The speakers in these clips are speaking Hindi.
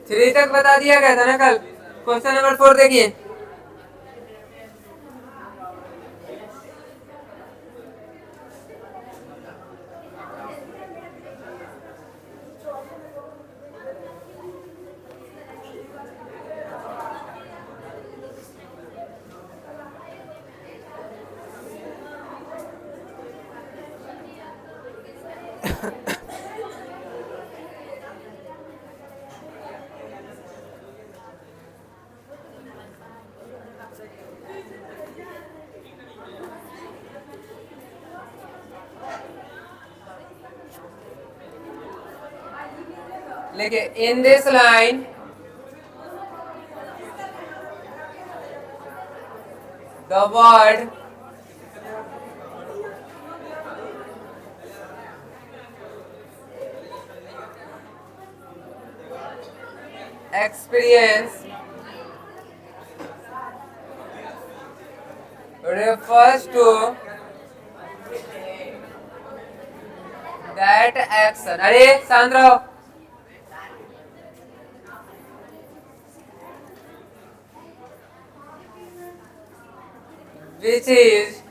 3 तक बता दिया गया था ना कल। क्वेश्चन नंबर 4 देखिए। देखिए, इन this line the word experience refers to that action. अरे शांत रहो। Which is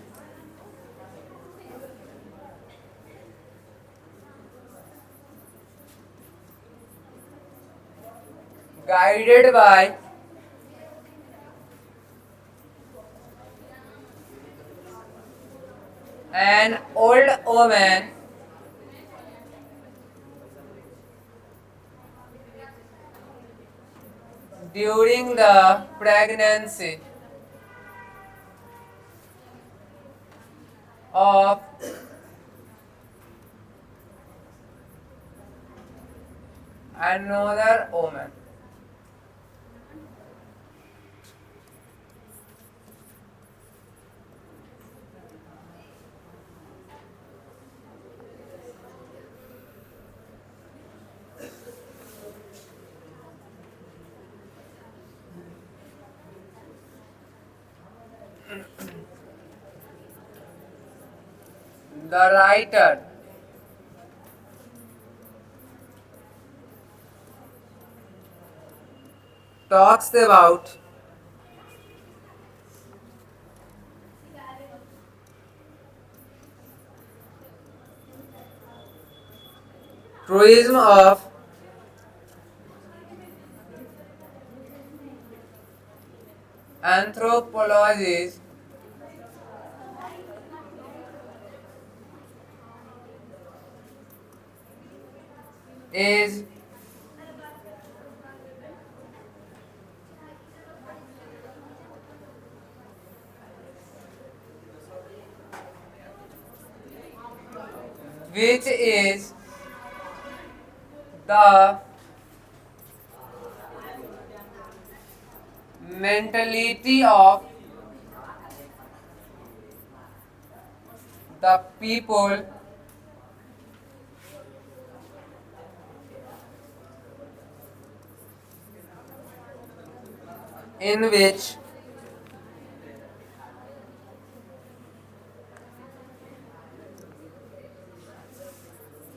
guided by an old woman during the pregnancy of another woman. The writer talks about truism of anthropology is which is the mentality of the people in which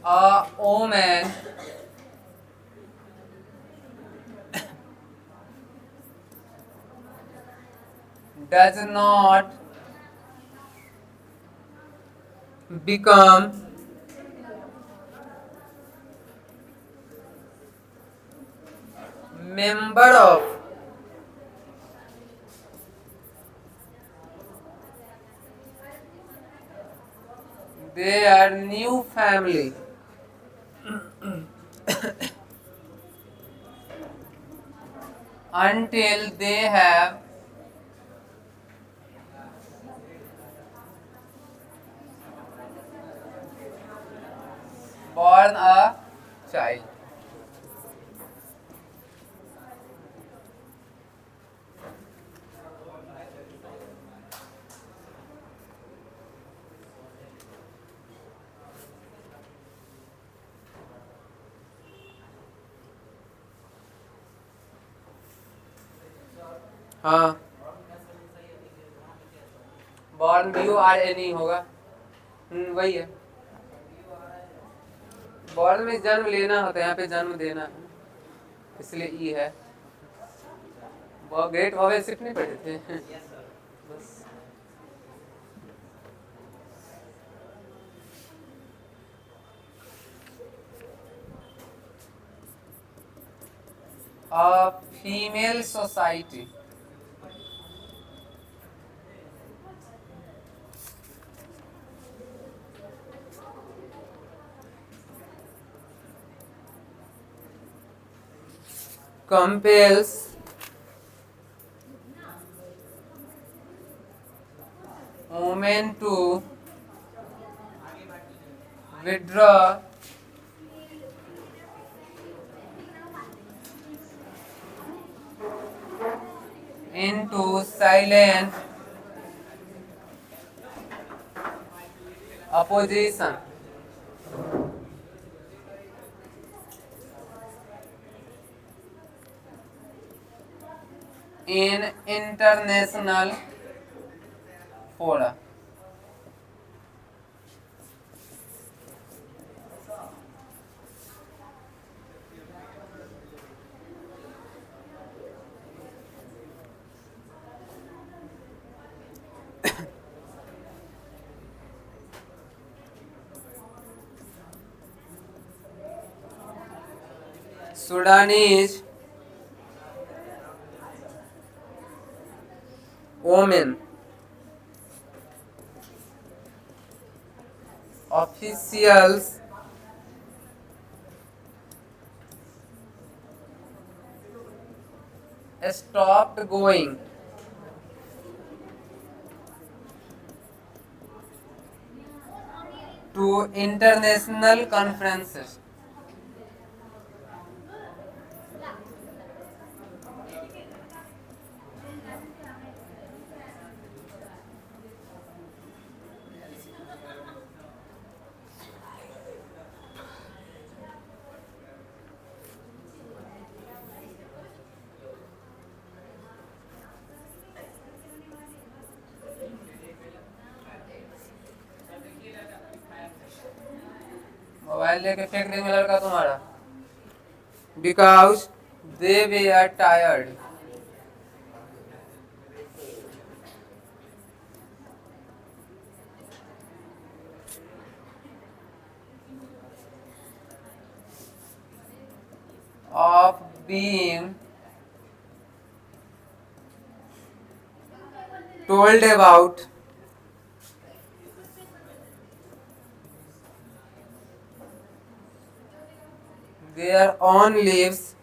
a woman does not become member of their new family until they have born a child. हाँ, बॉर्न BORN होगा। वही है। बॉर्न में जन्म लेना होता है, यहाँ पे जन्म देना है। इसलिए ई है। बहुत ग्रेट वॉवेल शिफ्ट नहीं पढ़े थे बस। Female society, compels women to withdraw into silent opposition in international fora. Sudanese women officials stopped going to international conferences. Mobile लेके फेंक देंगे लड़का तुम्हारा। Because they were tired of being told about their own lives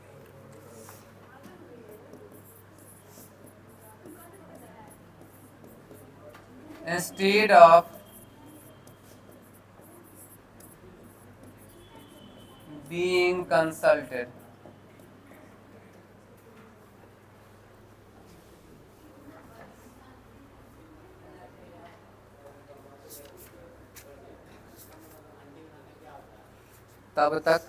instead of being consulted. तब तक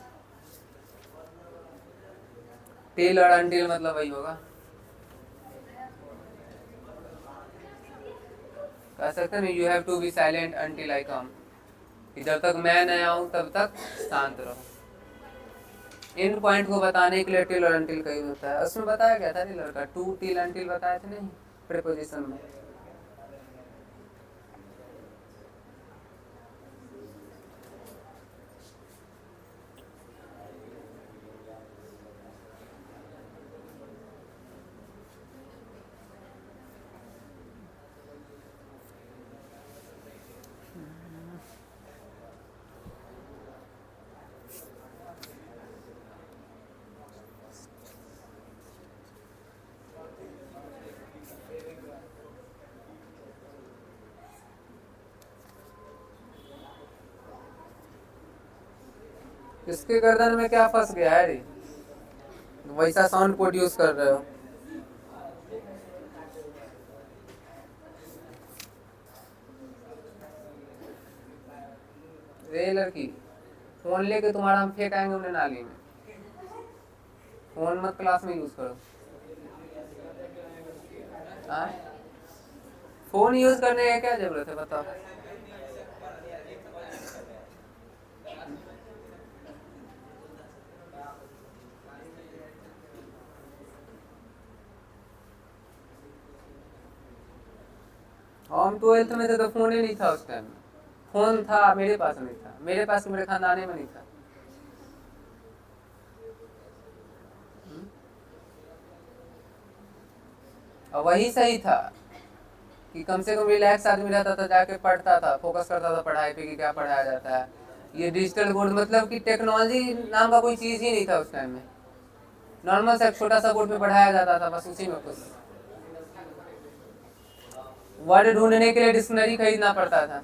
टिल और अनटिल मतलब वही होगा। कह सकते हैं you have to be silent until I come, कि जब तक मैं नहीं आऊं तब तक शांत रहो। इन पॉइंट को बताने के लिए टिल और अनटिल का यूज होता है। उसमें बताया गया था नहीं लड़का, टू टिल अनटिल बताए थे नहीं प्रीपोजिशन में। इसके गर्दन में क्या फंस गया है रे, वैसा साउंड प्रोड्यूस कर रहे हो। रे लड़की, फोन लेके तुम्हारा हम फेंक आएंगे उन्हें नाली में। फोन मत क्लास में यूज करो। फोन यूज करने की क्या जरूरत है बताओ। हम 12th में थे तो फोन ही नहीं था उस टाइम में। फोन था, मेरे पास नहीं था, मेरे पास मेरे खानदाने में नहीं था। और वही सही था कि कम से कम रिलैक्स आदमी रहता था, जाके पढ़ता था, फोकस करता था पढ़ाई पे कि क्या पढ़ाया जाता है। ये डिजिटल बोर्ड मतलब कि टेक्नोलॉजी नाम का कोई चीज़ ही नहीं था उस टाइम में। नॉर्मल सा छोटा सा बोर्ड पे पढ़ाया जाता था, बस उसी में कुछ वर्ड ढूंढने के लिए डिक्शनरी खरीदना पड़ता था।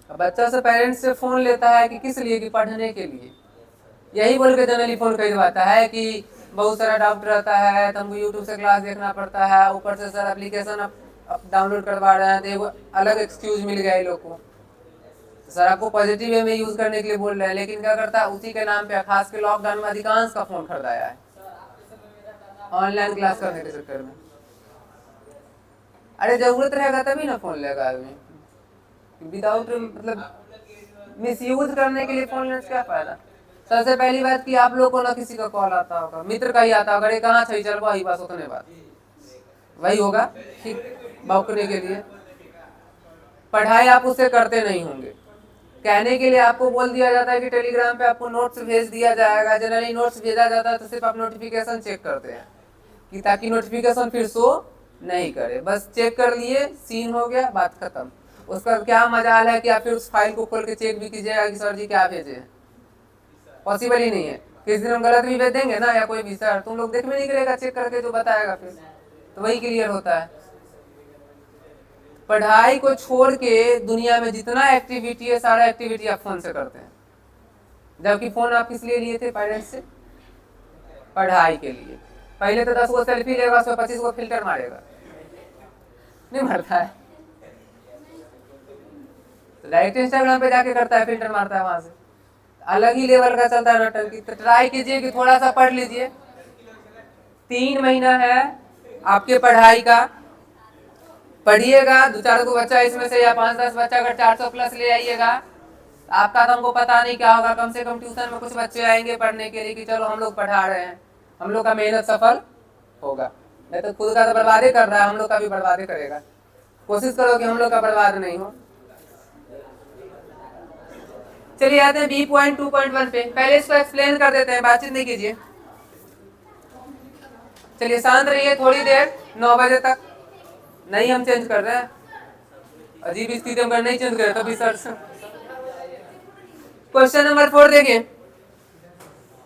बच्चा से पेरेंट्स से फोन लेता है कि किस लिए, कि पढ़ने के लिए। यही बोल के जनरली फोन खरीदवाता है कि बहुत सारा डाउट रहता है, तो हमको यूट्यूब से क्लास देखना पड़ता है, ऊपर से सर एप्लीकेशन अब डाउनलोड करवा रहे हैं, तो एगो अलग एक्सक्यूज मिल गया ये लोग को। सर आपको पॉजिटिव वे में यूज करने के लिए बोल रहे हैं, लेकिन क्या करता है उसी के नाम पे, खास के लॉकडाउन में अधिकांश का फोन खरीदाया है ऑनलाइन क्लास करने के चक्कर में। अरे जरूरत रहेगा तभी ना फोन लेगा आदमी, विदाउट मतलब मिस यूज करने के लिए फोन लेने से क्या फायदा। सबसे पहली बात कि आप लोग को ना किसी का कॉल आता होगा, मित्र का ही आता होगा, अरे कहाँ छही चल वही बस उतने बात वही होगा, ठीक भौंकने के लिए। पढ़ाई आप उससे करते नहीं होंगे, कहने के लिए आपको बोल दिया जाता है कि टेलीग्राम पे आपको नोट्स भेज दिया जाएगा। जनरली नोट्स भेजा जाता है तो सिर्फ आप नोटिफिकेशन चेक करते हैं कि ताकि नोटिफिकेशन फिर शो नहीं करे, बस चेक कर लिए, सीन हो गया, बात खत्म। उसका क्या मजाल है कि आप फिर उस फाइल को खोल के चेक भी कीजिएगा कि सर जी क्या भेजे हैं, पॉसिबल ही नहीं है। किसी दिन हम गलत भी भेज देंगे ना, या कोई भी सर तुम लोग देखने नहीं करेगा, चेक करके जो बताएगा फिर तो वही क्लियर होता है। पढ़ाई को छोड़ के दुनिया में जितना एक्टिविटी है, सारा एक्टिविटी आप फोन से करते हैं, जबकि फोन आप किस लिए लिए थे पेरेंट्स से? पढ़ाई के लिए। पहले तो 10 को सेल्फी लेगा, उसमें 25 को फिल्टर मारेगा, नहीं मारता है, डायरेक्ट इंस्टाग्राम पे जाके करता है, फिल्टर मारता है वहां से। अलग ही लेवल का चलता है नटंकी। तो ट्राई कीजिए कि थोड़ा सा पढ़ लीजिए, 3 महीना है आपके पढ़ाई का, पढ़िएगा। 2-4 को बच्चा इसमें से या 5-10 बच्चा अगर 400 प्लस ले आइएगा, आपका तो हमको पता नहीं क्या होगा। कम से कम ट्यूशन में कुछ बच्चे आएंगे पढ़ने के लिए कि चलो हम लोग पढ़ा रहे हैं, हम लोग का मेहनत सफल होगा। नहीं तो खुद का तो बर्बादे कर रहा है, हम लोग का भी बर्बादे करेगा। कोशिश करो कि हम लोग का बर्बाद नहीं हो। चलिए आते हैं B.2.1 पे। पहले इसको एक्सप्लेन कर देते हैं, बातचीत नहीं कीजिए। चलिए शांत रहिए थोड़ी देर, 9 बजे तक। नहीं हम चेंज कर रहे हैं, अजीब स्थिति में नहीं चेंज करे तभी सर। क्वेश्चन नंबर 4 देखिए,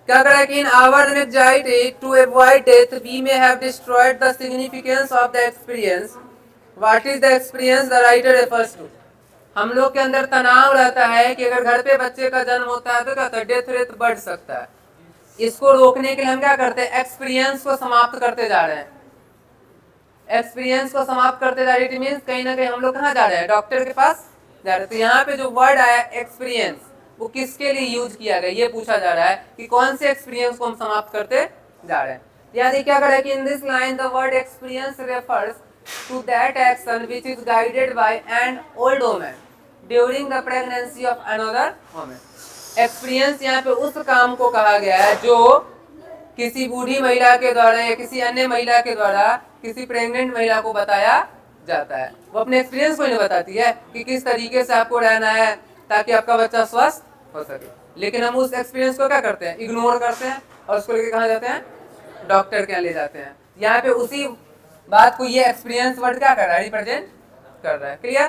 क्या करें कि in our anxiety to avoid death we may have destroyed the significance of the experience. What is the experience the writer refers to. हम लोग के अंदर तनाव रहता है कि अगर घर पे बच्चे का जन्म होता है तो क्या डेथ रेट बढ़ सकता है। इसको रोकने के लिए हम क्या करते हैं, एक्सपीरियंस को समाप्त करते जा रहे हैं। एक्सपीरियंस को समाप्त करते जा रहे हैं, इट मींस कहीं ना कहीं हम लोग कहाँ जा रहे हैं, डॉक्टर के पास जा रहे हैं। तो यहाँ पे जो वर्ड आया एक्सपीरियंस, वो किसके लिए यूज किया गया, ये पूछा जा रहा है कि कौन से एक्सपीरियंस को हम समाप्त करते जा रहे हैं। यानी क्या करें कि in this line the word experience refers to that action which is guided by an old woman during the pregnancy of another woman. Experience यहाँ पे उस काम को कहा गया है जो किसी बूढ़ी महिला के द्वारा या किसी अन्य महिला के द्वारा किसी प्रेग्नेंट महिला को बताया जाता है। वो अपने एक्सपीरियंस को नहीं बताती है कि किस तरीके से आपको रहना है ताकि आपका बच्चा स्वस्थ हो सके, लेकिन हम उस एक्सपीरियंस को क्या करते हैं, इग्नोर करते हैं और उसको लेके कहाँ जाते हैं, डॉक्टर के यहाँ ले जाते हैं। यहाँ पे उसी बात को ये एक्सपीरियंस वर्ड क्या कर रहा है, रिप्रेजेंट कर रहा है। क्लियर।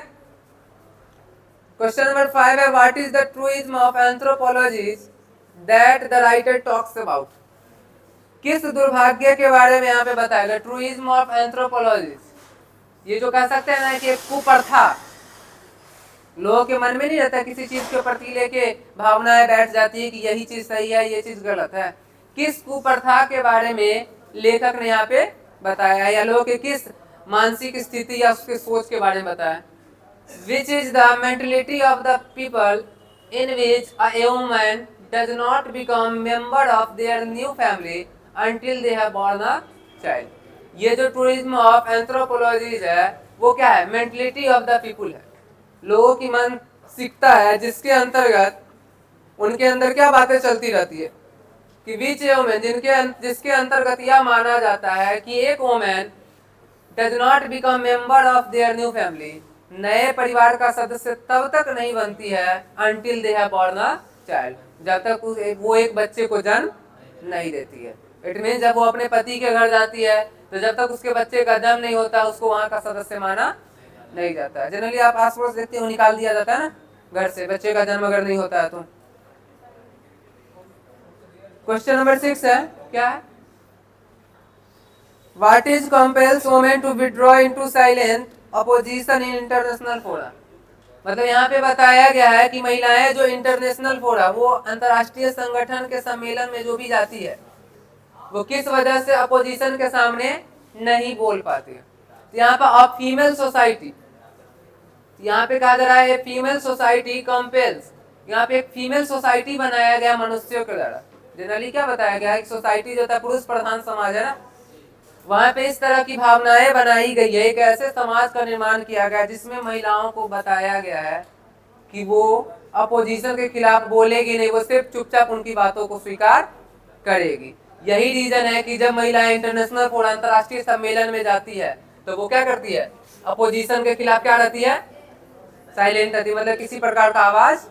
क्वेश्चन नंबर 5 है, what is the truism of anthropology that the writer talks about. किस दुर्भाग्य के बारे में यहाँ पे बताएगा, ट्रूइज्म ऑफ एंथ्रोपोलॉजी। ये जो कह सकते हैं ना कि कुप्रथा, लोगों के मन में नहीं रहता, किसी चीज के प्रति लेके भावनाएं बैठ जाती है कि यही चीज सही है, ये चीज गलत है। किस कुप्रथा के बारे में लेखक ने यहाँ पे बताया, या लोगों के किस मानसिक स्थिति या उसके सोच के बारे में बताया। Which is the mentality of the people in which a young man does not become member of their new family until they have born a child। ये जो टूरिज्म ऑफ एंथ्रोपोलॉजी है वो क्या है, मेंटलिटी ऑफ द पीपुल है, लोगों की मानसिकता है जिसके अंतर्गत उनके अंदर क्या बातें चलती रहती है कि विच ए वोमेन, जिसके अंतर्गत यह माना जाता है कि एक women does not become member of their new family, नए परिवार का सदस्य तब तक नहीं बनती है until they have born a child, जब तक वो एक बच्चे को जन्म नहीं देती है। इट मीन जब वो अपने पति के घर जाती है तो जब तक उसके बच्चे का जन्म नहीं होता उसको वहां का सदस्य माना नहीं जाता है। जनरली आप आस पड़ोस देखते हो निकाल दिया जाता है ना घर से, बच्चे का जन्म अगर नहीं होता है तो। क्वेश्चन नंबर 6 है, क्या है? What is compels women to withdraw into silent opposition in international fora? मतलब यहाँ पे बताया गया है कि महिलाएं जो इंटरनेशनल फोरा, वो अंतर्राष्ट्रीय संगठन के सम्मेलन में जो भी जाती है, वो किस वजह से अपोजिशन के सामने नहीं बोल पाती है। तो यहाँ पर ऑफ फीमेल सोसाइटी, यहाँ पे कहा जा रहा है फीमेल सोसाइटी कंपेल्स, यहाँ पे एक फीमेल सोसाइटी बनाया गया मनुष्यों के द्वारा। जनरली क्या बताया गया है, एक सोसाइटी जो था पुरुष प्रधान समाज है ना, वहां पे इस तरह की भावनाएं बनाई गई है, एक ऐसे समाज का निर्माण किया गया जिसमें महिलाओं को बताया गया है कि वो अपोजिशन के खिलाफ बोलेगी नहीं, वो सिर्फ चुपचाप उनकी बातों को स्वीकार करेगी। यही रीजन है कि जब महिलाएं इंटरनेशनल फोरम, अंतर्राष्ट्रीय सम्मेलन में जाती है तो वो क्या करती है, अपोजिशन के खिलाफ क्या रहती है, साइलेंट रहती है, मतलब किसी प्रकार का आवाज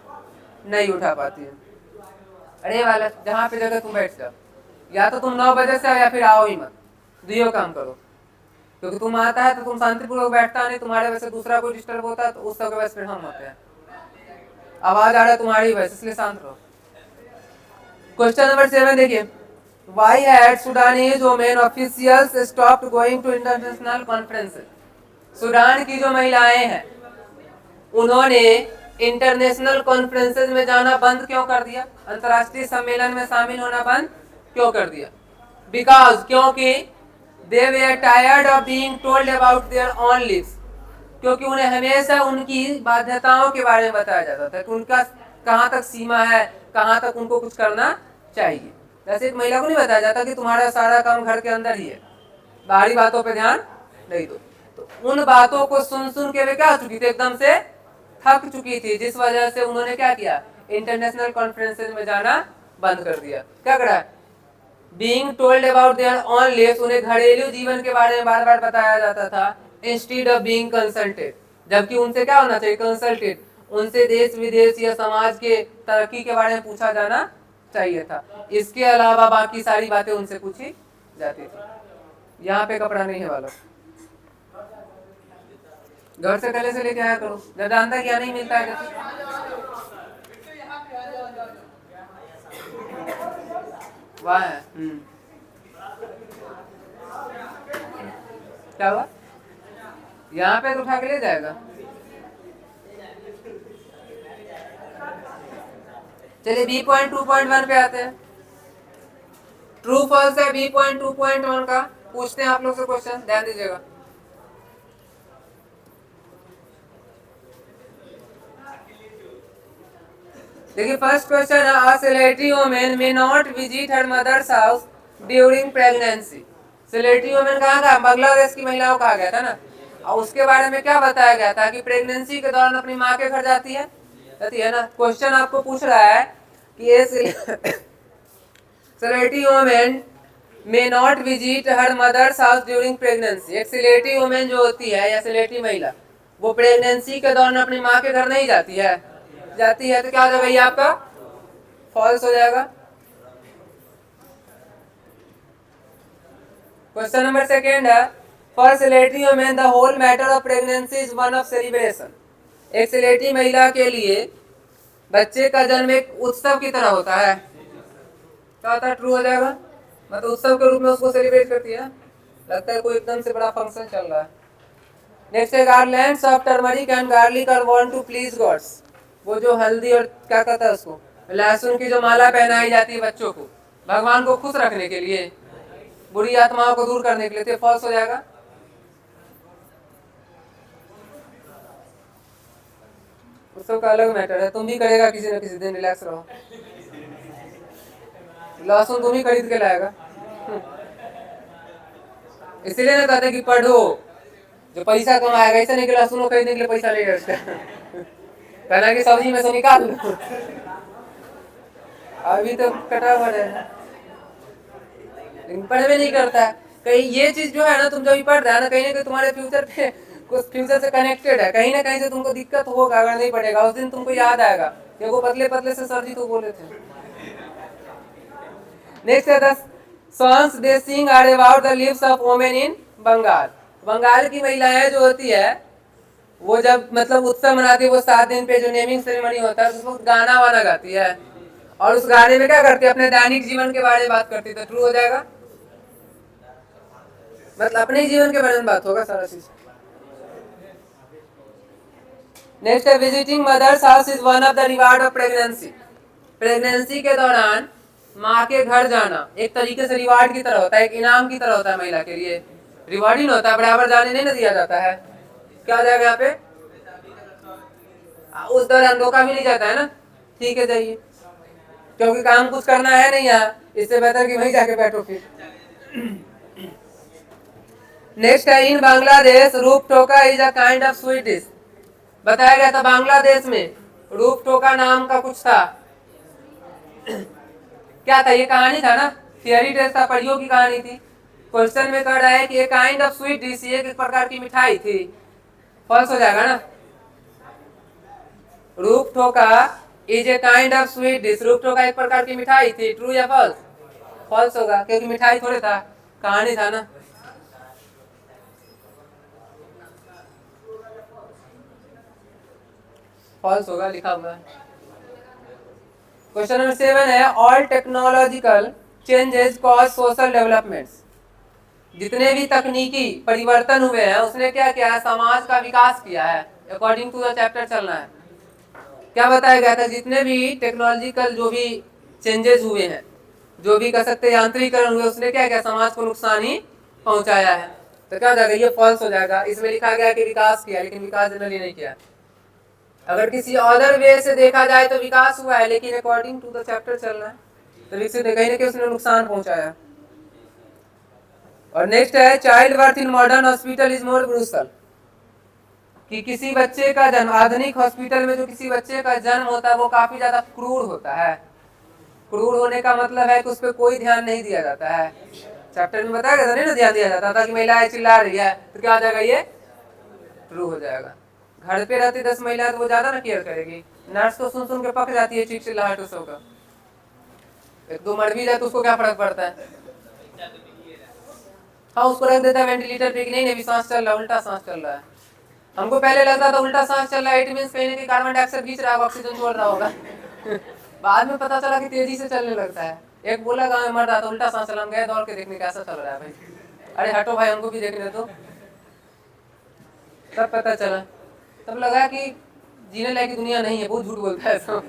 नहीं उठा पाती है। अरे वाला जहाँ पे जगह तुम बैठ जाओ, या तो तुम 9 बजे से आओ या फिर आओ ही मत, दुइयों काम करो, क्योंकि तुम आता है तो तुम शांतिपूर्वक बैठता नहीं, तुम्हारे वजह से दूसरा कोई डिस्टर्ब होता है तो उस सबके वजह से हम होते हैं, आवाज आ रहा है तुम्हारी वजह से, इसलिए शांत रहो। क्वेश्चन नंबर 7 देखिए, Why had Sudanese women officials stopped going to international conferences? Sudan की जो महिलाएं हैं उन्होंने इंटरनेशनल कॉन्फ्रेंसेस में जाना बंद क्यों कर दिया, अंतर्राष्ट्रीय सम्मेलन में शामिल होना बंद क्यों कर दिया? बिकॉज, क्योंकि they were tired of being told about their own lives, क्योंकि उन्हें हमेशा उनकी बाध्यताओं के बारे में बताया जाता था कि उनका कहाँ तक सीमा है, कहाँ तक उनको कुछ करना चाहिए। वैसे एक महिला को नहीं बताया जाता कि तुम्हारा सारा काम घर के अंदर ही है, बाहरी बातों पे ध्यान नहीं दो। तो उन बातों को सुन सुन के वे क्या हो चुकी थी, एकदम से थक चुकी थी, जिस वजह से उन्होंने क्या किया, इंटरनेशनल कॉन्फ्रेंसेस में जाना बंद कर दिया। क्या करा, being told about their own lives, उन्हें घरेलू जीवन के बारे में बार बार बताया जाता था, इंस्टीड ऑफ बीइंग कंसल्टेड, जबकि उनसे क्या होना चाहिए, कंसल्टेड, उनसे देश विदेश या समाज के तरक्की के बारे में पूछा जाना चाहिए था। इसके अलावा बाकी सारी बातें उनसे पूछी जाती थी। यहाँ पे कपड़ा नहीं है वाला, घर से पहले से लेके आया करो, जब जानता क्या नहीं मिलता है। वाह है, क्या हुआ, यहाँ पे तो उठा के ले जाएगा। चलिए B.2.1 पे आते हैं। ट्रू फॉल्स है B.2.1 का, पूछते हैं आप लोग से क्वेश्चन, ध्यान दीजिएगा। देखिए फर्स्ट क्वेश्चन है, a celebrity woman may not visit her mother's house during pregnancy. Celebrity woman कहाँ का, बांग्लादेश की महिलाओं कहा गया था ना, और उसके बारे में क्या बताया गया था कि प्रेगनेंसी के दौरान अपनी माँ के घर जाती है ना। क्वेश्चन आपको पूछ रहा है कि ये celebrity woman may not visit her mother's house during pregnancy. एक सेलेब्रिटी वुमन जो होती है या सेलेब्रिटी महिला, वो प्रेगनेंसी के दौरान अपनी माँ के घर नहीं जाती है, जाती है तो क्या हो जाएगा, ये आपका फॉल्स हो जाएगा। क्वेश्चन नंबर 2 है, for celebrity women the whole matter of pregnancy is one of celebration. एक सेलेब्रिटी महिला के लिए बच्चे का जन्म एक उत्सव की तरह होता है। क्या होता है, ट्रू हो जाएगा, मतलब उत्सव के रूप में उसको सेलिब्रेट करती है, लगता है कोई एकदम से बड़ा फंक्शन चल रहा है। नेक्स्ट है, garlands of turmeric and garlic are worn to please gods. वो जो हल्दी और क्या कहता है उसको, लहसुन की जो माला पहनाई जाती है बच्चों को, भगवान को खुश रखने के लिए, बुरी आत्माओं को दूर करने के लिए, तो फॉल्स हो जाएगा। उसका का अलग मैटर है, तुम भी करेगा किसी न किसी दिन, रिलैक्स रहो। लहसुन तुम ही खरीद के लाएगा, इसीलिए ना कहते कि पढ़ो, जो पैसा कमाएगा, ऐसा नहीं कि लहसुन खरीदने के लिए पैसा ले जाता कहना कि सब्जी में से निकाल लो। अभी तो कटा हुआ रहेगा, लेकिन पढ़ नहीं करता है। कहीं ये चीज जो है ना, तुम जब भी पढ़ रहा है ना कहीं तुम्हारे फ्यूचर पे कुछ फ्यूचर से कनेक्टेड है, कहीं ना कहीं से तुमको दिक्कत होगा अगर नहीं पढ़ेगा। उस दिन तुमको याद आएगा कि वो पतले पतले से सर जी तो बोले थे। नेक्स्ट है 10 songs they sing are about the lives of women in Bengal. Bengal की महिलाएं जो होती है वो जब मतलब उत्सव मनाती है, वो 7 दिन पे जो नेमिंग सेरेमनी होता है उसमें गाना वाना गाती है, और उस गाने में क्या करती है, अपने दैनिक जीवन के बारे में बात करती है। तो ट्रू हो जाएगा, मतलब अपने जीवन के बारे में बात होगा सारा चीज। नेक्स्ट है visiting mother's house is one of the reward of pregnancy. Pregnancy के दौरान माँ के घर जाना एक तरीके से रिवार्ड की तरह होता है, एक इनाम की तरह होता है महिला के लिए। रिवार्ड ही नहीं होता, बराबर जाने नहीं ना दिया जाता है। क्या हो जाएगा यहाँ पे, उस दौरान रोका भी नहीं जाता है ना, ठीक है जाइए, क्योंकि काम कुछ करना है नहीं यहाँ, इससे बेहतर कि वहीं जाके बैठो फिर। नेक्स्ट है इन बांग्लादेश रूप टोका is a kind of sweet dish. बताया गया था बांग्लादेश में रूप टोका नाम का कुछ था। क्या था, ये कहानी था ना, थियरी टेस्ट था, परियों की कहानी थी। क्वेश्चन में कह रहा है कि एक काइंड ऑफ स्वीट डिश, एक प्रकार की मिठाई थी। फॉल्स हो जाएगा ना, रूप ठोका is a kind of sweet dish. रूप ठोका एक प्रकार की मिठाई थी, ट्रू या फॉल्स? फॉल्स होगा, क्योंकि मिठाई थोड़े था, कहानी था ना। फॉल्स होगा, लिखा हुआ है। क्वेश्चन नंबर 7 है all technological changes cause social developments. जितने भी तकनीकी परिवर्तन हुए हैं उसने क्या किया है, समाज का विकास किया है। अकॉर्डिंग टू द चैप्टर चलना है। क्या बताया गया था, जितने भी टेक्नोलॉजिकल जो भी चेंजेस हुए हैं, जो भी कह सकते यांत्रिकरण हुए, उसने क्या किया, समाज को नुकसान ही पहुंचाया है। तो क्या हो जाएगा, ये फॉल्स हो जाएगा। इसमें लिखा गया कि विकास किया, लेकिन विकास जनरली नहीं किया। अगर किसी अदर वे से देखा जाए तो विकास हुआ है, लेकिन अकॉर्डिंग टू द चैप्टर चलना है तो विकसित कहीं ना कहीं उसने नुकसान पहुंचाया। और नेक्स्ट है child birth in modern hospital is more brutal. कि किसी बच्चे का जन्म आधुनिक हॉस्पिटल में जो किसी बच्चे का जन्म होता है वो काफी ज्यादा क्रूर होता है। क्रूर होने का मतलब है कि उस पर कोई ध्यान नहीं दिया जाता है। चैप्टर में बताया गया था नहीं ना, ध्यान दिया जाता था कि महिलाएं चिल्ला रही है तो क्या हो जाएगा, ये ट्रू हो जाएगा। घर पे रहती 10 महिला तो वो ज्यादा ना केयर करेगी। नर्स तो सुन सुन के पक जाती है, चिल्लाहट उसो का। एक दो मर भी जाए तो उसको क्या फर्क पड़ता है। हाँ, उसको रख देता है वेंटिलेटर पे कि नहीं अभी सांस चल रहा है, उल्टा सांस चल रहा है। हमको पहले लगता था उल्टा सांस चल रहा है, इट मींस कहीं ना कहीं कार्बन डाइऑक्साइड खींच रहा है, ऑक्सीजन छोड़ रहा होगा। बाद में पता चला कि तेजी से चलने लगता है। एक बोला गाँव में मर रहा था, उल्टा सांस चला, हम गए दौड़ के देखने कैसा चल रहा है भाई। अरे हटो भाई, हमको भी देखने दो। तब पता चला, तब लगा कि जीने लायक दुनिया नहीं है, बहुत झूठ बोलता है सब।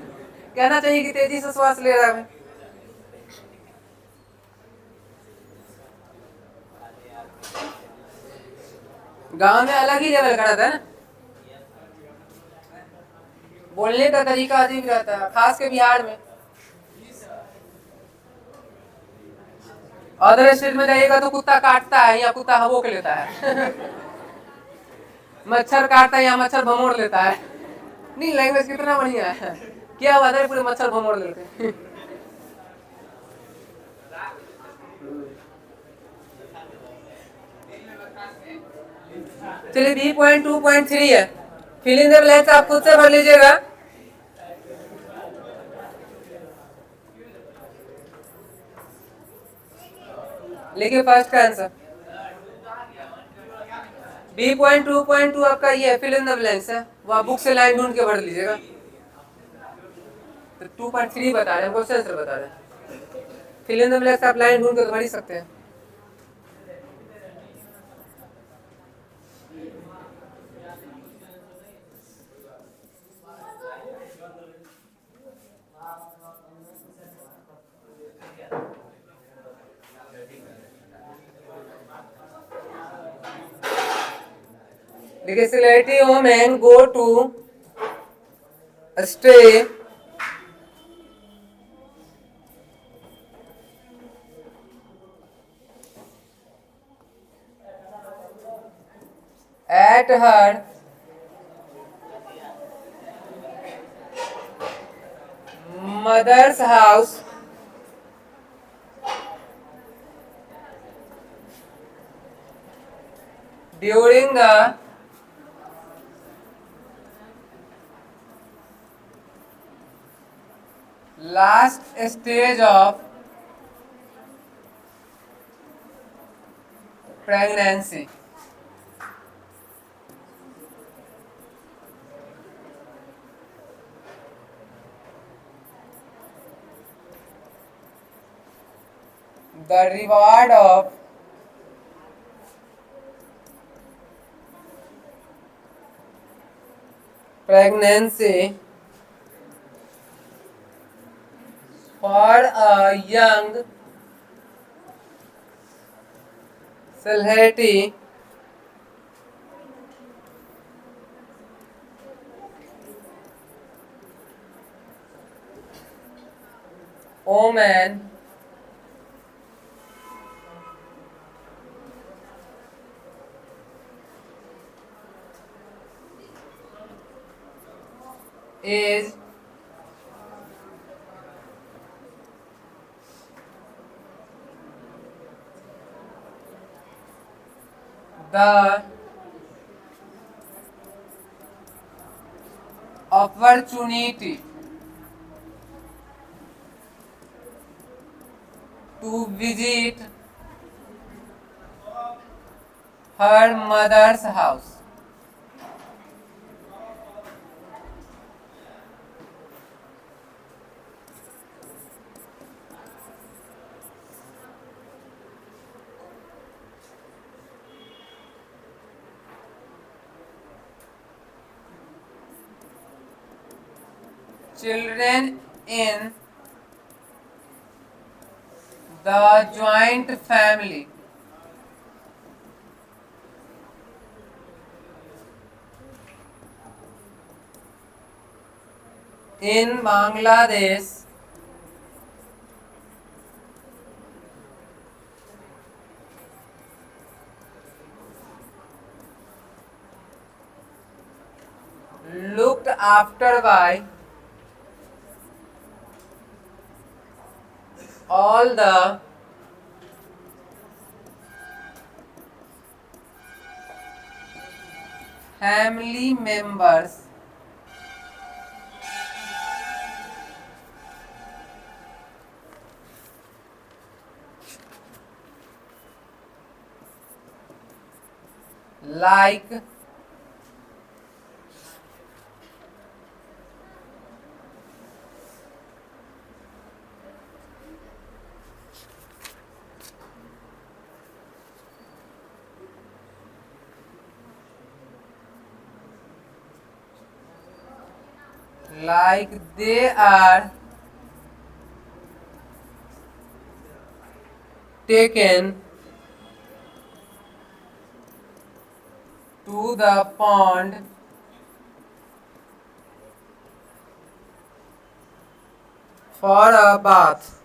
कहना चाहिए कि तेजी से श्वास ले रहा है। गांव में अलग ही लेवल का रहता है ना, बोलने का तरीका अजीब रहता है, खास के बिहार में। अदर स्टेट में जाइएगा तो कुत्ता काटता है, या कुत्ता हबोक लेता है। मच्छर काटता है, या मच्छर भमोड़ लेता है। नहीं, लैंग्वेज कितना बढ़िया है, क्या हुआ था पूरे मच्छर भमोड़ लेते हैं। चलिए B.2.3 है, फिल इन द ब्लैंक्स आप खुद से भर लीजिएगा। लिखिए फर्स्ट का आंसर। B.2.2 आपका ये फिल इन द ब्लैंक्स है, वो आप बुक से लाइन ढूंढ के भर लीजिएगा। तो 2.3 बता रहे हैं, क्वेश्चन आंसर बता रहे हैं। फिल इन द ब्लैंक्स आप लाइन ढूंढ के तो भर ही सकते हैं। देखिए selective women go to stay at her mother's house during the last stage of pregnancy. The reward of pregnancy for a young healthy woman is the opportunity to visit her mother's house. Children in the joint family in Bangladesh looked after by all the family members like they are taken to the pond for a bath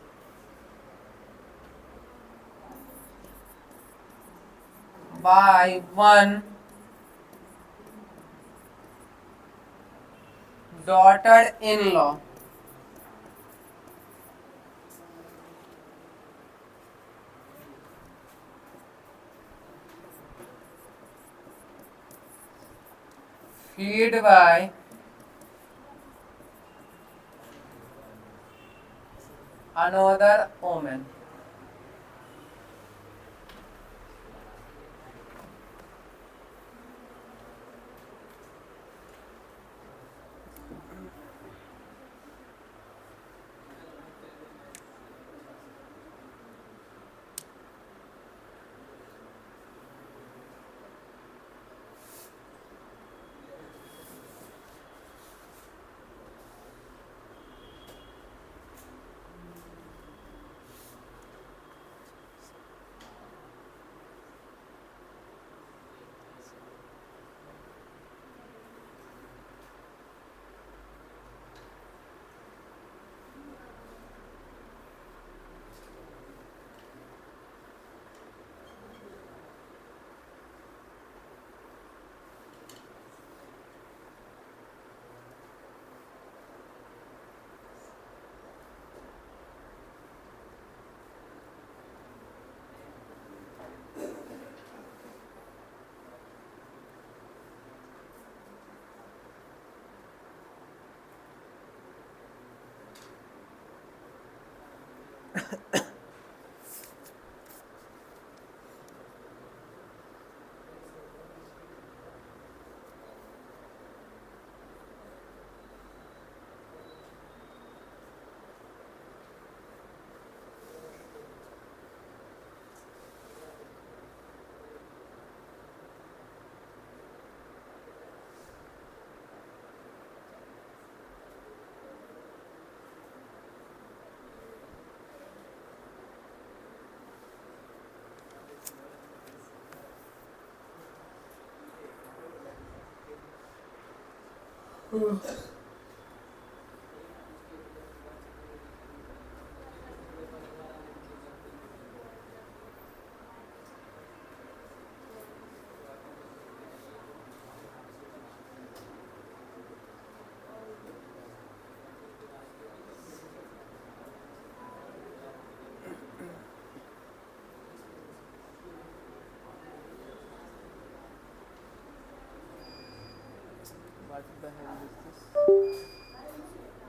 by one daughter-in-law. Feed by another woman.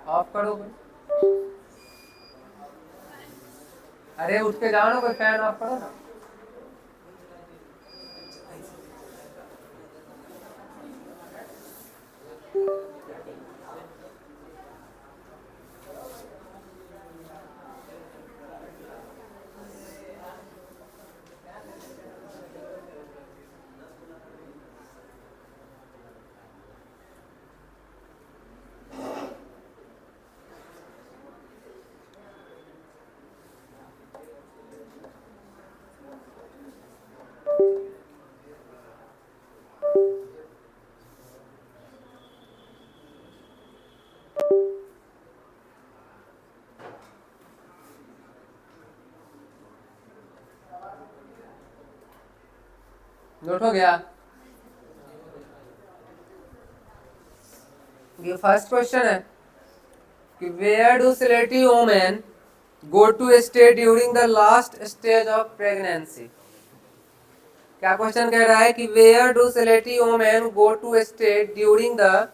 Of करो। अरे उठ के जाओ ना, कोई फैन ऑफ करो ना। नोट हो गया? ये फर्स्ट क्वेश्चन है कि where do selective women go to stay during the last stage of pregnancy. क्या क्वेश्चन कह रहा है कि where do selective women go to stay during the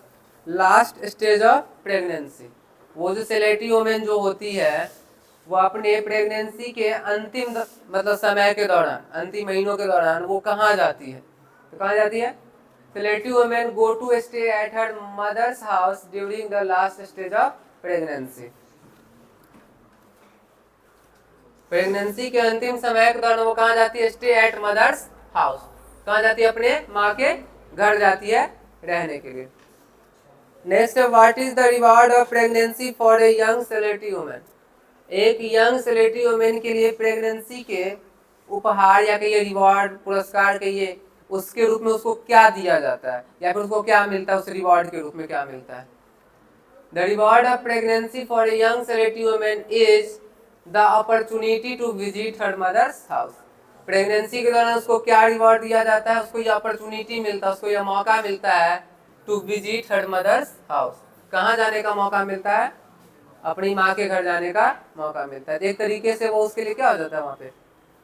last stage of pregnancy. वो जो सेलेक्टिव वुमेन जो होती है वो अपने प्रेगनेंसी के अंतिम मतलब समय के दौरान, अंतिम महीनों के दौरान वो कहाँ जाती है? तो कहाँ जाती है? Selective women go to stay at her mother's house during the last stage of pregnancy. Pregnancy के अंतिम समय के दौरान वो कहाँ जाती है? Stay at mother's house. कहाँ जाती है? अपने माँ के घर जाती है रहने के लिए। Next, what is the reward of pregnancy for a young selective women. एक यंग सेलेक्टिव वुमेन के लिए प्रेगनेंसी के उपहार या कहिए रिवार्ड, पुरस्कार कहिए, उसके रूप में उसको क्या दिया जाता है या फिर उसको क्या मिलता है, उस रिवार्ड के रूप में क्या मिलता है? The reward of pregnancy for a young selective women is the opportunity to visit her mother's house. Pregnancy के दौरान उसको क्या रिवार्ड दिया जाता है? उसको ये अपॉर्चुनिटी मिलता है, उसको यह मौका मिलता है to visit her mother's house. कहाँ जाने का मौका मिलता है? अपनी माँ के घर जाने का मौका मिलता है। एक तरीके से वो उसके लिए क्या हो जाता है? वहाँ पे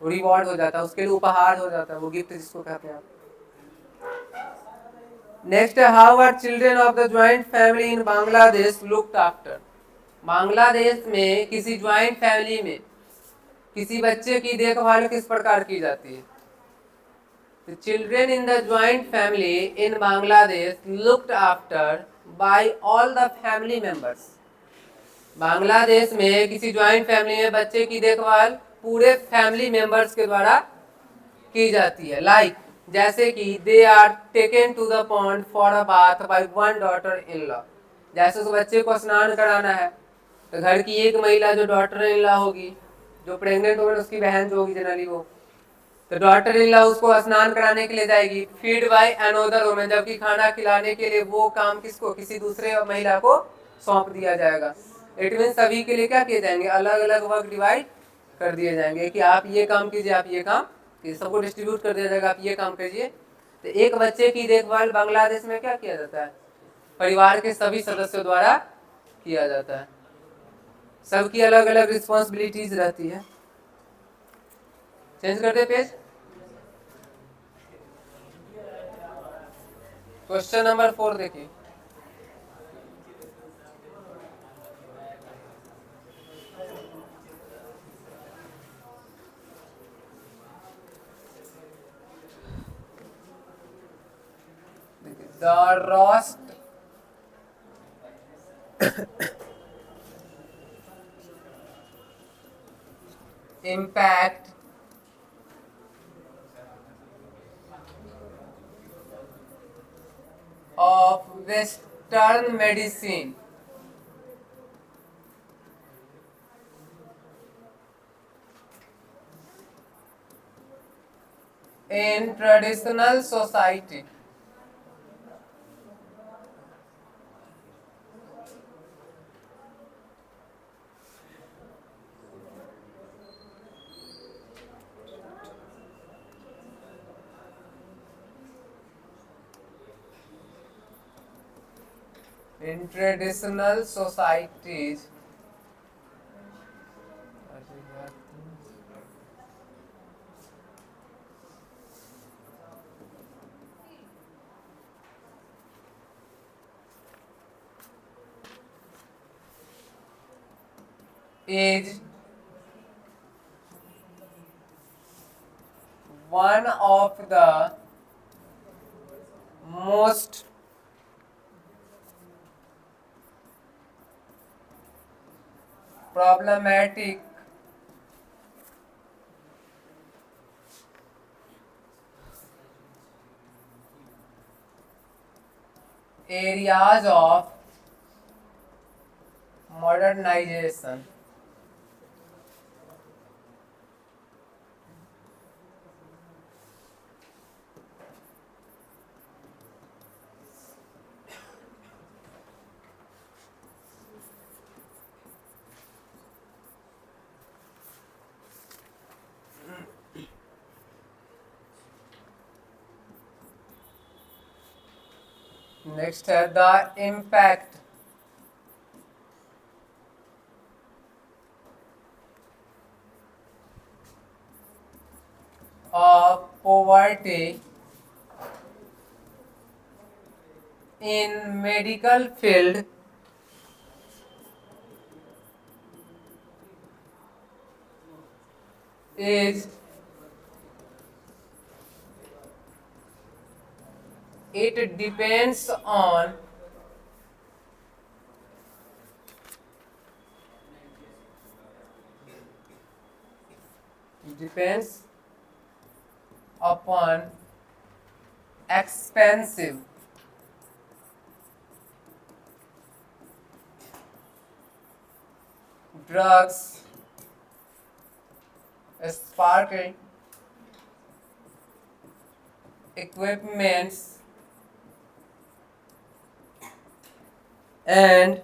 रिवॉर्ड हो जाता है, उसके लिए उपहार हो जाता है, वो गिफ्ट जिसको कहते हैं। Next, how are children of the joint family in Bangladesh looked after. Bangladesh में किसी ज्वाइंट फैमिली में किसी बच्चे की देखभाल किस प्रकार की जाती है? The children in the joint family in Bangladesh looked after by all the family members. Bangladesh में किसी ज्वाइंट फैमिली में बच्चे की देखभाल पूरे फैमिली मेंबर्स के द्वारा की जाती है। लाइक जैसे कि they are taken to the pond for a bath by one daughter in law. जैसे उस बच्चे को स्नान कराना है तो घर की एक महिला जो डॉटर इन लॉ होगी, जो प्रेग्नेंट होगी, उसकी बहन जो होगी जनरली वो, तो डॉटर इन लॉ उसको स्नान कराने के लिए जाएगी। फीड बाय अनोदर वुमेन, जबकि खाना खिलाने के लिए वो काम किसको? किसी दूसरे महिला को सौंप दिया जाएगा। इट मीन सभी के लिए क्या किए जाएंगे? अलग अलग वर्क डिवाइड कर दिए जाएंगे कि आप ये काम कीजिए, आप ये काम कीजिए, सबको डिस्ट्रीब्यूट कर दिया जाएगा, आप ये काम कीजिए। तो एक बच्चे की देखभाल बांग्लादेश में क्या किया जाता है? परिवार के सभी सदस्यों द्वारा किया जाता है। सबकी अलग अलग रिस्पॉन्सिबिलिटीज रहती है। चेंज कर दे पेज। क्वेश्चन नंबर 4 देखिए। the roast impact of Western medicine in traditional society. In traditional societies, is one of the most problematic areas of modernization. Next है the impact of poverty in medical field is it depends upon expensive drugs, sparkling equipments, and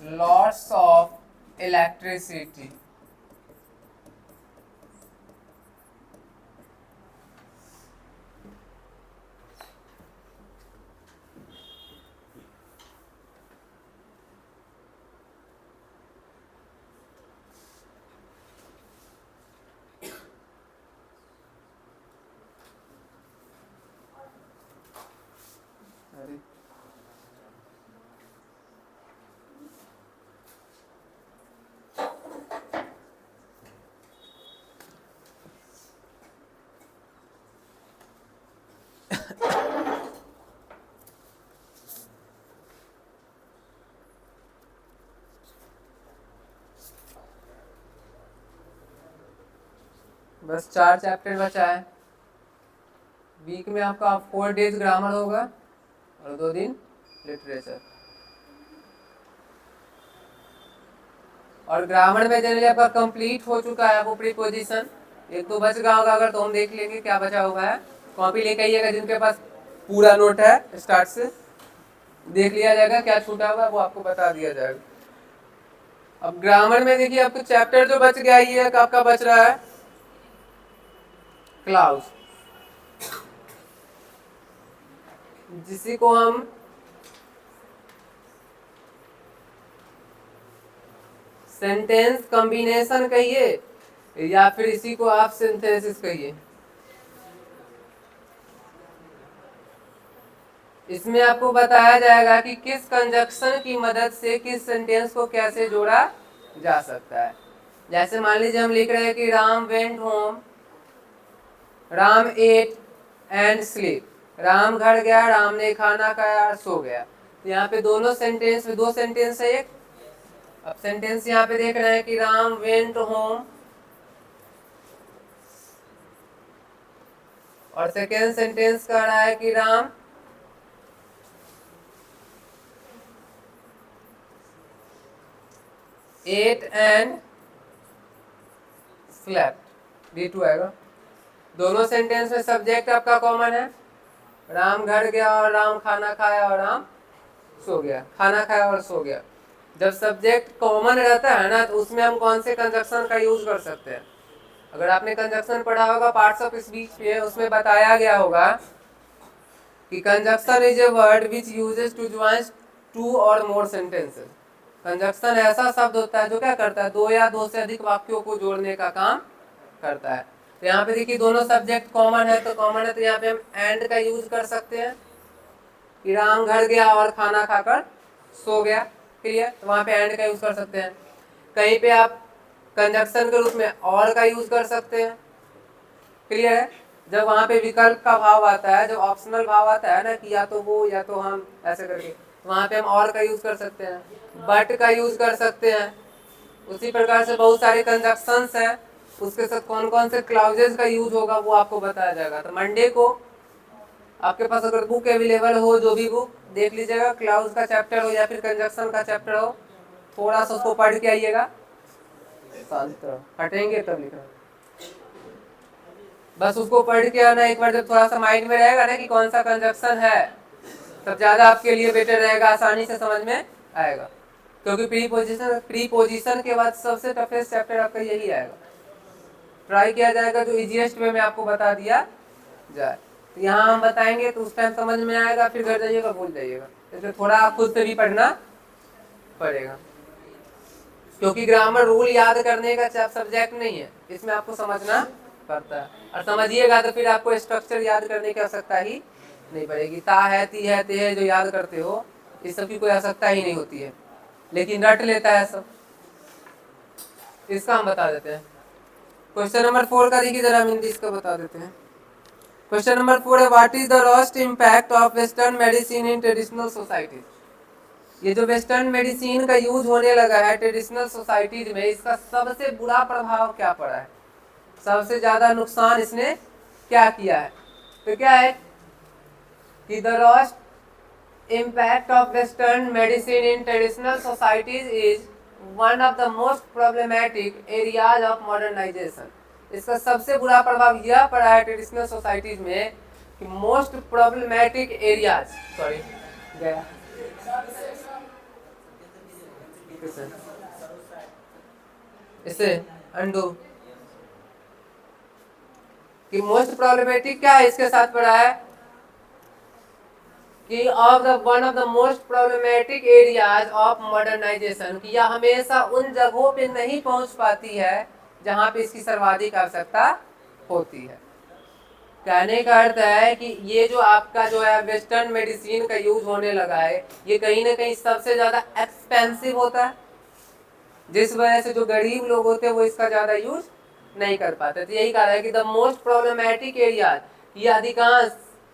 lots of electricity. बस 4 चैप्टर बचा है। वीक में आपका 4 डेज ग्रामर होगा और 2 दिन लिटरेचर। और ग्रामर में जनरली आपका कंप्लीट हो चुका है वो प्रीपोजिशन। एक तो बच गया होगा, अगर तो हम देख लेंगे क्या बचा हुआ है। कॉपी लेके आइएगा, जिनके पास पूरा नोट है स्टार्ट से देख लिया जाएगा, क्या छूटा हुआ है वो आपको बता दिया जाएगा। अब ग्रामर में देखिए आपको चैप्टर जो बच गया ये आपका बच रहा है क्लाउज, जिसी को हम सेंटेंस कॉम्बिनेशन कहिए या फिर इसी को आप सिंथेसिस कहिए। इसमें आपको बताया जाएगा कि किस कंजक्शन की मदद से किस सेंटेंस को कैसे जोड़ा जा सकता है। जैसे मान लीजिए हम लिख रहे हैं कि Ram went home Ram ate and sleep, Ram घर गया, राम ने खाना खाया और सो गया। तो यहाँ पे दोनों सेंटेंस में, दो सेंटेंस है एक। अब सेंटेंस यहाँ पे देख रहे हैं कि राम वेंट होम, और सेकेंड सेंटेंस कह रहा है कि Ram ate and slept, D2 आएगा। दोनों सेंटेंस में सब्जेक्ट आपका कॉमन है, राम घर गया और राम खाना खाया और राम सो गया, खाना खाया और सो गया। जब सब्जेक्ट कॉमन रहता है ना, तो उसमें हम कौन से कंजक्शन का यूज कर सकते हैं? अगर आपने कंजक्शन पढ़ा होगा पार्ट्स ऑफ स्पीच में, उसमें बताया गया होगा कि conjunction is a word which uses to join two or more sentences. Conjunction ऐसा शब्द होता है जो क्या करता है, दो या दो से अधिक वाक्यों को जोड़ने का काम करता है। तो यहाँ पे देखिए दोनों सब्जेक्ट कॉमन है, तो कॉमन है तो यहाँ पे हम एंड का यूज कर सकते हैं कि राम घर गया और खाना खाकर सो गया, क्लियर। तो वहाँ पे एंड का यूज कर सकते हैं। कहीं पे आप कंजक्शन के रूप में और का यूज कर सकते हैं, क्लियर है। जब वहाँ पे विकल्प का भाव आता है, जब ऑप्शनल भाव आता है ना कि या तो वो या तो हम, ऐसे करके वहाँ पे हम और का यूज कर सकते हैं, बट का यूज कर सकते हैं। उसी प्रकार से बहुत सारे कंजक्शंस हैं, उसके साथ कौन कौन से क्लाउजेस का यूज होगा वो आपको बताया जाएगा। तो मंडे को आपके पास अगर बुक अवेलेबल हो, जो भी बुक देख लीजिएगा, क्लाउज का चैप्टर हो या फिर कंजक्शन का चैप्टर हो, थोड़ा सा उसको पढ़ के आइएगा, हटेंगे तब लिखना। बस उसको पढ़ के आना एक बार, जब थोड़ा सा माइंड में रहेगा ना कि कौन सा कंजक्शन है, तब ज्यादा आपके लिए बेटर रहेगा, आसानी से समझ में आएगा। क्योंकि प्रीपोजिशन के बाद सबसे टफेस्ट चैप्टर आपका यही आएगा। ट्राई किया जाएगा जो इजीएस्ट वे में आपको बता दिया जाए। तो यहाँ हम बताएंगे तो उस टाइम समझ में आएगा, फिर घर जाइएगा भूल जाइएगा। इसलिए थोड़ा खुद से भी पढ़ना पड़ेगा, क्योंकि ग्रामर रूल याद करने का सब्जेक्ट नहीं है, इसमें आपको समझना पड़ता है। और समझिएगा तो फिर आपको स्ट्रक्चर याद करने की आवश्यकता ही नहीं पड़ेगी। ता है, ती है, ते है जो याद करते हो, इस सब की कोई आवश्यकता ही नहीं होती है, लेकिन रट लेता है सब। इसका हम बता देते हैं। क्वेश्चन नंबर 4 का देखिए जरा, हम हिंदी इसका बता देते हैं। क्वेश्चन नंबर 4 है, what is the worst impact of western medicine in traditional societies. ये जो वेस्टर्न मेडिसिन का यूज होने लगा है ट्रेडिशनल सोसाइटीज में, इसका सबसे बुरा प्रभाव क्या पड़ा है, सबसे ज्यादा नुकसान इसने क्या किया है? तो क्या है कि the worst impact of western medicine in traditional societies is one of the most problematic areas of modernisation. इसका सबसे बुरा प्रभाव यह पड़ा है ट्रेडिशनल सोसाइटीज में कि मोस्ट प्रॉब्लमैटिक एरियाज, सॉरी गया इसे अंडू, कि मोस्ट प्रॉब्लमेटिक क्या है इसके साथ पड़ा है कि of the one of the most problematic areas of modernisation, कि यह हमेशा उन जगहों पे नहीं पहुंच पाती है जहां पे इसकी सर्वाधिक आवश्यकता होती है। कहने का अर्थ है कि ये जो आपका जो है वेस्टर्न मेडिसिन का यूज होने लगा है, ये कहीं ना कहीं सबसे ज्यादा एक्सपेंसिव होता है, जिस वजह से जो गरीब लोग होते हैं वो इसका ज्यादा यूज नहीं कर पाते। तो यही कहा है कि द मोस्ट प्रॉब्लमैटिक एरिया, ये अधिकांश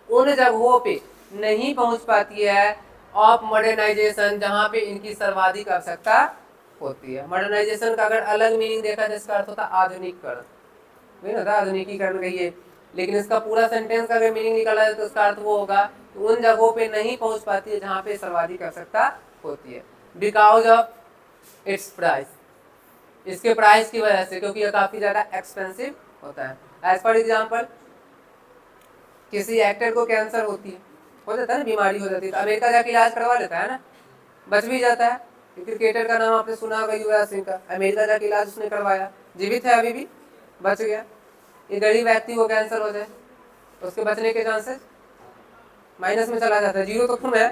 उन जगहों पे नहीं पहुंच पाती है ऑफ मॉडर्नाइजेशन जहां पे इनकी सर्वाधिक आवश्यकता होती है। मॉडर्नाइजेशन का अगर अलग मीनिंग देखा जाए, इसका अर्थ होता है आधुनिकीकरण, वही ना था, आधुनिकीकरण कहिए, लेकिन इसका पूरा सेंटेंस का अगर मीनिंग निकाला जाए तो इसका अर्थ वो होगा कि उन जगहों पे नहीं पहुंच पाती है जहां पे सर्वाधिक आवश्यकता होती है, बिकॉज ऑफ इट्स प्राइस, इसके प्राइस की वजह से, क्योंकि यह काफी ज्यादा एक्सपेंसिव होता है। एज फॉर एग्जाम्पल, किसी एक्टर को कैंसर होती है, हो जाता है ना, बीमारी हो जाती है, तो अमेरिका जाके इलाज करवा लेता है ना, बच भी जाता है। क्रिकेटर का नाम आपने सुना होगा, युवराज सिंह का, अमेरिका जाके इलाज उसने करवाया, जीवित है अभी भी, बच गया। ये गरीब व्यक्ति को कैंसर हो जाए, उसके बचने के चांसेस माइनस में चला जाता है, जीरो तो कम है,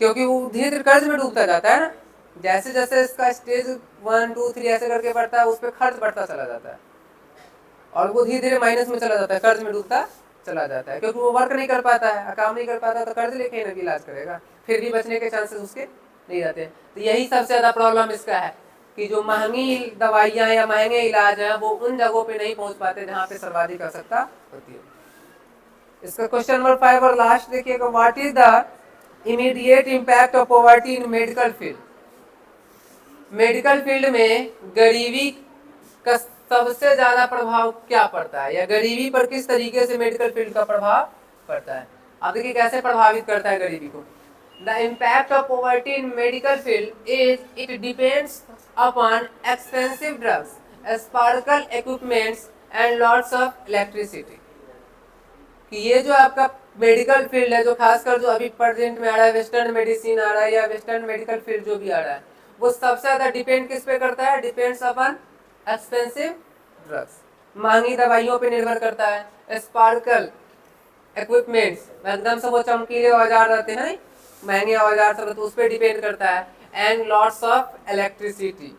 क्योंकि वो धीरे धीरे कर्ज में डूबता जाता है ना। जैसे जैसे इसका स्टेज 1, 2, 3 ऐसे करके बढ़ता है, उस पर खर्च बढ़ता चला जाता है और वो धीरे धीरे माइनस में चला जाता है, कर्ज में डूबता चला जाता है, क्योंकि वो वर्क नहीं कर पाता है, काम नहीं कर पाता, तो कर्ज लेके इलाज करेगा, फिर भी बचने के चांसेस उसके नहीं रहते। तो यही सबसे ज्यादा प्रॉब्लम इसका है कि जो महंगी दवाइयाँ या महंगे इलाज हैं वो उन जगहों पे नहीं पहुंच पाते जहाँ पे सर्वाधिक आवश्यकता होती है। इसका क्वेश्चन नंबर 5 और लास्ट देखिएगा, what is the immediate impact of poverty in medical field. Medical field में गरीबी का सबसे ज्यादा प्रभाव क्या पड़ता है, या गरीबी पर किस तरीके से मेडिकल फील्ड का प्रभाव पड़ता है। आप देखिए कैसे प्रभावित करता है गरीबी को। The impact of poverty in medical field is it depends upon expensive drugs, sparkle equipments and lots of electricity. कि ये जो आपका मेडिकल फील्ड है, जो खासकर जो अभी प्रेजेंट में आ रहा है, वेस्टर्न मेडिसिन आ रहा है या वेस्टर्न मेडिकल फील्ड जो भी आ रहा है, वो सबसे ज्यादा डिपेंड किस पे करता है, डिपेंड्स अपॉन एक्सपेंसिव ड्रग्स, महंगी दवाइयों पे निर्भर करता है। स्पार्कल इक्विपमेंट्स, एकदम से वो चमकीले औजार रहते हैं, महंगे औजार सब, तो उस पर डिपेंड करता है। एंड लॉट्स ऑफ इलेक्ट्रिसिटी,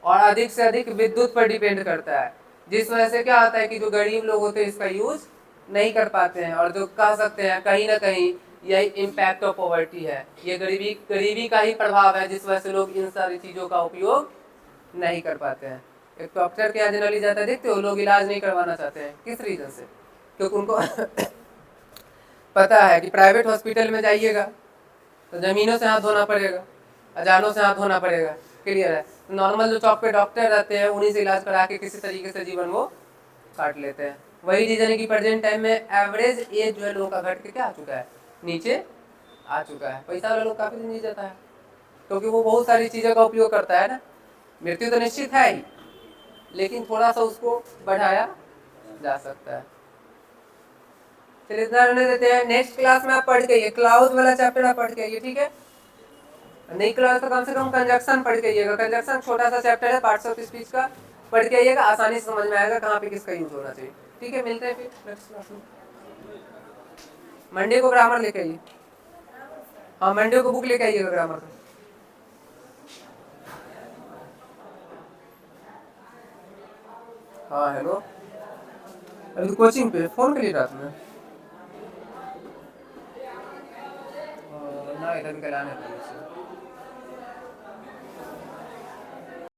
और अधिक से अधिक विद्युत पर डिपेंड करता है, जिस वजह से क्या होता है कि जो गरीब लोग होते हैं इसका यूज नहीं कर पाते हैं, और जो कह सकते हैं कहीं ना कहीं यही इम्पैक्ट ऑफ पॉवर्टी है, ये गरीबी का ही प्रभाव है, जिस वजह से लोग इन सारी चीज़ों का उपयोग नहीं कर पाते हैं। एक डॉक्टर के यहाँ जनरली जाता है, देखते हो लोग इलाज नहीं करवाना चाहते हैं, किस रीज़न से, क्योंकि उनको पता है कि प्राइवेट हॉस्पिटल में जाइएगा तो ज़मीनों से हाथ धोना पड़ेगा, अजानों से हाथ धोना पड़ेगा, क्लियर है। नॉर्मल जो चौक पे डॉक्टर रहते हैं उन्हीं से इलाज करा के किसी तरीके से जीवन वो काट लेते हैं। वही रीजन है कि प्रेजेंट टाइम में एवरेज एज जो है लोगों का घट के क्या आ चुका है, नीचे आ चुका है। पैसा वाला लोग काफ़ी दिन जी जाता है, क्योंकि वो बहुत सारी चीज़ों का उपयोग करता है ना। मृत्यु तो निश्चित है ही, लेकिन थोड़ा सा उसको बढ़ाया जा सकता है। चलिए इतना रहने देते हैं। नेक्स्ट क्लास में आप पढ़ के आइए, क्लाउज वाला चैप्टर आप पढ़ के आइए, ठीक है। नहीं क्लास तो कम से कम कंजक्शन पढ़ के आइएगा। कंजक्शन छोटा सा चैप्टर है पार्ट्स ऑफ स्पीच का, पढ़ के आइएगा, आसानी से समझ में आएगा कहाँ पे किसका यूज होना चाहिए, ठीक है। मिलते हैं फिर नेक्स्ट क्लास में। मंडे को ग्रामर लेके आइए, हाँ मंडे को बुक लेके आइएगा ग्रामर का। हाँ हेलो, अभी तो कोचिंग पे फोन करिए रात में। ना इधर के लाने